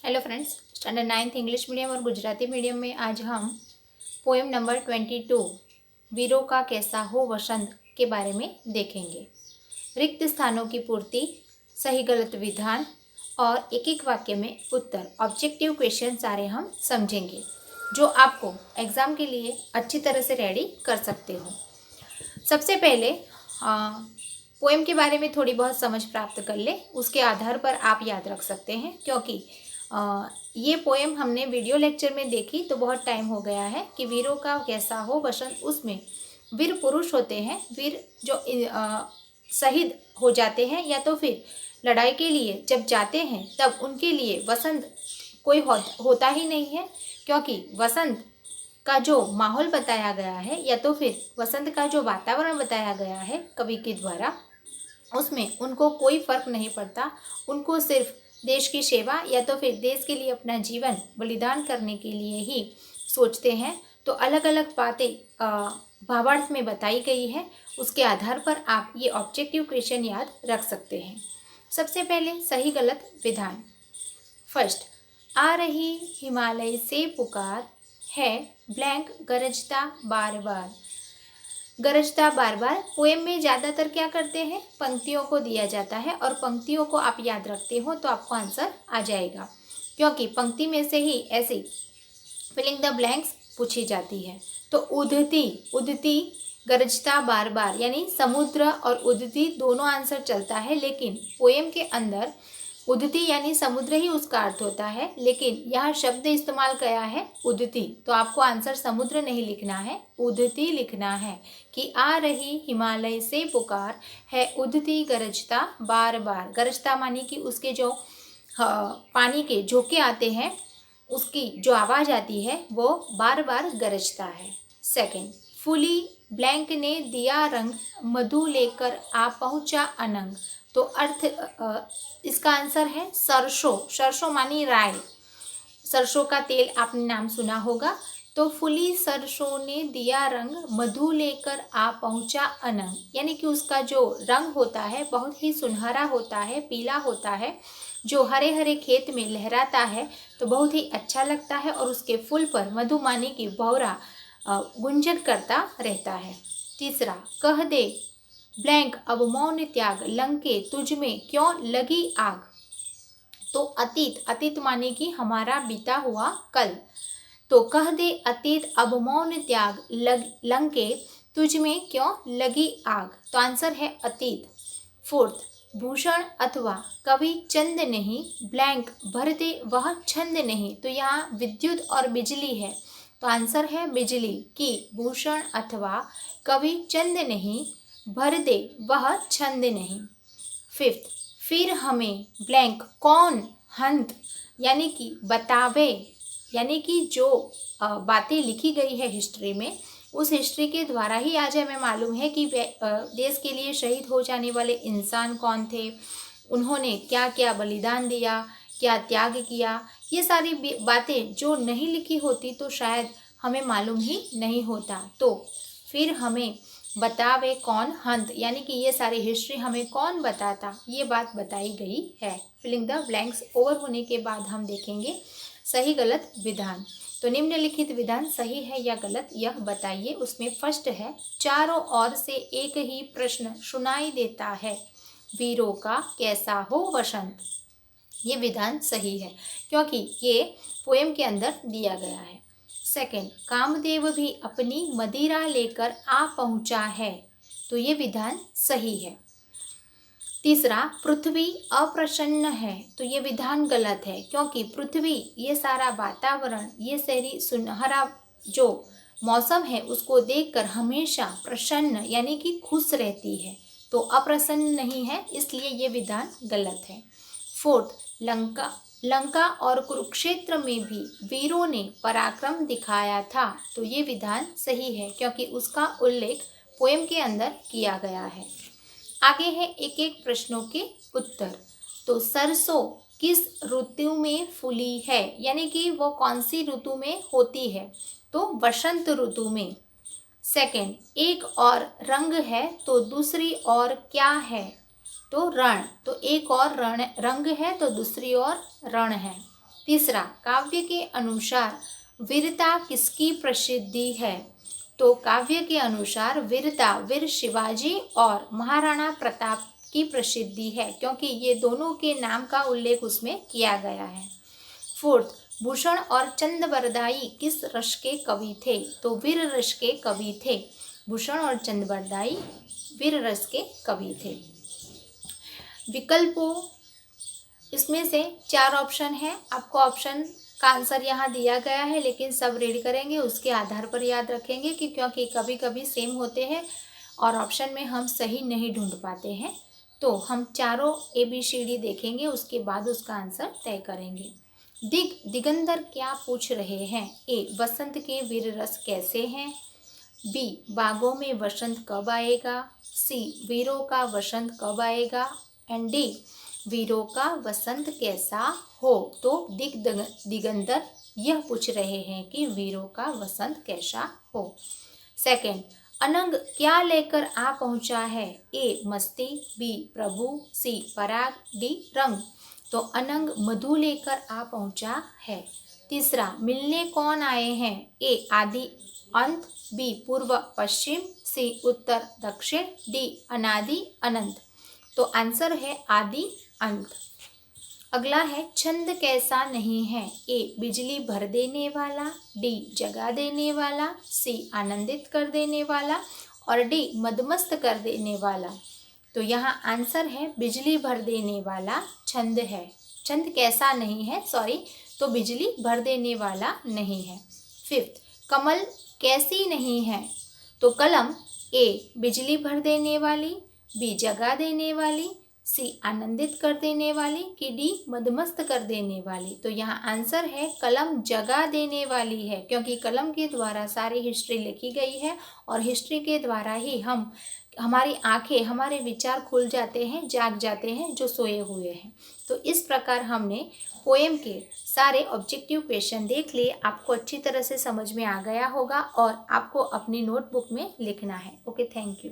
Hello friends, standard 9th English medium और Gujarati medium में आज हम पोएम नंबर 22 वीरों का कैसा हो वसंत के बारे में देखेंगे। रिक्त स्थानों की पूर्ति, सही गलत विधान और एक एक वाक्य में उत्तर ऑब्जेक्टिव क्वेश्चन सारे हम समझेंगे जो आपको एग्ज़ाम के लिए अच्छी तरह से रेडी कर सकते हो। सबसे पहले पोएम के बारे में थोड़ी बहुत समझ प्राप्त कर ले, उसके आधार पर आप याद रख सकते हैं क्योंकि ये पोएम हमने वीडियो लेक्चर में देखी तो बहुत टाइम हो गया है कि वीरों का कैसा हो वसंत। उसमें वीर पुरुष होते हैं, वीर जो शहीद हो जाते हैं या तो फिर लड़ाई के लिए जब जाते हैं तब उनके लिए वसंत कोई होता ही नहीं है, क्योंकि वसंत का जो माहौल बताया गया है या तो फिर वसंत का जो वातावरण बताया गया है कवि के द्वारा, उसमें उनको कोई फर्क नहीं पड़ता। उनको सिर्फ देश की सेवा या तो फिर देश के लिए अपना जीवन बलिदान करने के लिए ही सोचते हैं। तो अलग अलग बातें भावार्थ में बताई गई है, उसके आधार पर आप ये ऑब्जेक्टिव क्वेश्चन याद रख सकते हैं। सबसे पहले सही गलत विधान। फर्स्ट, आ रही हिमालय से पुकार है ब्लैंक गरजता बार बार। गरजता बार बार पोएम में ज़्यादातर क्या करते हैं, पंक्तियों को दिया जाता है और पंक्तियों को आप याद रखते हो तो आपको आंसर आ जाएगा, क्योंकि पंक्ति में से ही ऐसी फिलिंग द ब्लैंक्स पूछी जाती है। तो उधती उधती गरजता बार बार यानी समुद्र और उधती दोनों आंसर चलता है, लेकिन पोएम के अंदर उधती यानी समुद्र ही उसका अर्थ होता है, लेकिन यह शब्द इस्तेमाल किया है उधती, तो आपको आंसर समुद्र नहीं लिखना है, उधती लिखना है कि आ रही हिमालय से पुकार है उधती गरजता बार बार। गरजता मानी कि उसके जो पानी के झोंके आते हैं उसकी जो आवाज़ आती है वो बार बार गरजता है। सेकंड, फूली ब्लैंक ने दिया रंग मधु लेकर आ पहुँचा अनंग। तो अर्थ इसका आंसर है सरसों। सरसों मानी राय, सरसों का तेल आपने नाम सुना होगा। तो फुली सरसों ने दिया रंग मधु लेकर आ पहुँचा अनंग, यानी कि उसका जो रंग होता है बहुत ही सुनहरा होता है, पीला होता है, जो हरे हरे खेत में लहराता है तो बहुत ही अच्छा लगता है और उसके फूल पर मधुमानी की भौरा गुंजन करता रहता है। तीसरा, कह दे ब्लैंक अब मौन त्याग लंके तुझ में क्यों लगी आग। तो अतीत, अतीत माने कि हमारा बीता हुआ कल। तो कह दे अतीत अब मौन त्याग लंके तुझ में क्यों लगी आग। तो आंसर है अतीत। फोर्थ, भूषण अथवा कवि चंद नहीं ब्लैंक भर दे वह छंद नहीं। तो यहाँ विद्युत और बिजली है, तो आंसर है बिजली कि भूषण अथवा कवि चंद नहीं भर दे वह छंद नहीं। फिफ्थ, फिर हमें ब्लैंक कौन हंत यानी कि बतावे, यानी कि जो बातें लिखी गई है हिस्ट्री में उस हिस्ट्री के द्वारा ही आज हमें मालूम है कि देश के लिए शहीद हो जाने वाले इंसान कौन थे, उन्होंने क्या क्या बलिदान दिया, क्या त्याग किया। ये सारी बातें जो नहीं लिखी होती तो शायद हमें मालूम ही नहीं होता। तो फिर हमें बतावे कौन हंत, यानी कि ये सारी हिस्ट्री हमें कौन बताता, ये बात बताई गई है। फिलिंग द ब्लैंक्स ओवर होने के बाद हम देखेंगे सही गलत विधान। तो निम्नलिखित विधान सही है या गलत यह बताइए। उसमें फर्स्ट है, चारों ओर से एक ही प्रश्न सुनाई देता है वीरों का कैसा हो वसंत। ये विधान सही है क्योंकि ये पोएम के अंदर दिया गया है। सेकंड, कामदेव भी अपनी मदिरा लेकर आ पहुंचा है। तो ये विधान सही है। तीसरा, पृथ्वी अप्रसन्न है। तो ये विधान गलत है क्योंकि पृथ्वी ये सारा वातावरण, ये सारी सुनहरा जो मौसम है उसको देखकर हमेशा प्रसन्न यानी कि खुश रहती है, तो अप्रसन्न नहीं है, इसलिए ये विधान गलत है। फोर्थ, लंका और कुरुक्षेत्र में भी वीरों ने पराक्रम दिखाया था। तो ये विधान सही है क्योंकि उसका उल्लेख पोएम के अंदर किया गया है। आगे है एक एक प्रश्नों के उत्तर। तो सरसों किस ऋतु में फूली है, यानी कि वो कौन सी ऋतु में होती है, तो वसंत ऋतु में। सेकंड, एक और रंग है तो दूसरी और क्या है, तो रण। तो एक और रंग है तो दूसरी ओर रण है। तीसरा, काव्य के अनुसार वीरता किसकी प्रसिद्धि है? तो काव्य के अनुसार वीरता वीर शिवाजी और महाराणा प्रताप की प्रसिद्धि है, क्योंकि ये दोनों के नाम का उल्लेख उसमें किया गया है। फोर्थ, भूषण और चंद्रबरदाई किस रस के कवि थे? तो वीर रस के कवि थे। भूषण और चंद्रबरदाई वीर रस के कवि थे। विकल्पों, इसमें से 4 ऑप्शन है। आपको ऑप्शन का आंसर यहाँ दिया गया है, लेकिन सब रीड करेंगे उसके आधार पर याद रखेंगे कि क्योंकि कभी कभी सेम होते हैं और ऑप्शन में हम सही नहीं ढूंढ पाते हैं। तो हम चारों ABCD देखेंगे, उसके बाद उसका आंसर तय करेंगे। दिगंतर क्या पूछ रहे हैं? ए, वसंत के वीर रस कैसे हैं? बी, बागों में वसंत कब आएगा? सी, वीरों का वसंत कब आएगा? एंड डी, वीरों का वसंत कैसा हो? तो दिगंतर यह पूछ रहे हैं कि वीरों का वसंत कैसा हो। सेकंड, अनंग क्या लेकर आ पहुंचा है? ए, मस्ती, बी, प्रभु, सी, पराग, डी, रंग। तो अनंग मधु लेकर आ पहुंचा है। तीसरा, मिलने कौन आए हैं? ए, आदि अंत, बी, पूर्व पश्चिम, सी, उत्तर दक्षिण, डी, अनादि अनंत। तो आंसर है आदि अंत। अगला है, छंद कैसा नहीं है? ए, बिजली भर देने वाला, डी, जगा देने वाला, सी, आनंदित कर देने वाला और डी, मदमस्त कर देने वाला। तो यहाँ आंसर है बिजली भर देने वाला छंद है। छंद कैसा नहीं है, सॉरी, तो बिजली भर देने वाला नहीं है। फिफ्थ, कमल कैसी नहीं है? तो कलम ए, बिजली भर देने वाली, बी, जगा देने वाली, सी, आनंदित कर देने वाली, कि डी, मदमस्त कर देने वाली। तो यहाँ आंसर है कलम जगा देने वाली है, क्योंकि कलम के द्वारा सारी हिस्ट्री लिखी गई है और हिस्ट्री के द्वारा ही हमारी आंखें, हमारे विचार खुल जाते हैं, जाग जाते हैं जो सोए हुए हैं। तो इस प्रकार हमने पोएम के सारे ऑब्जेक्टिव क्वेश्चन देख लिए। आपको अच्छी तरह से समझ में आ गया होगा और आपको अपनी नोटबुक में लिखना है। Okay, thank you.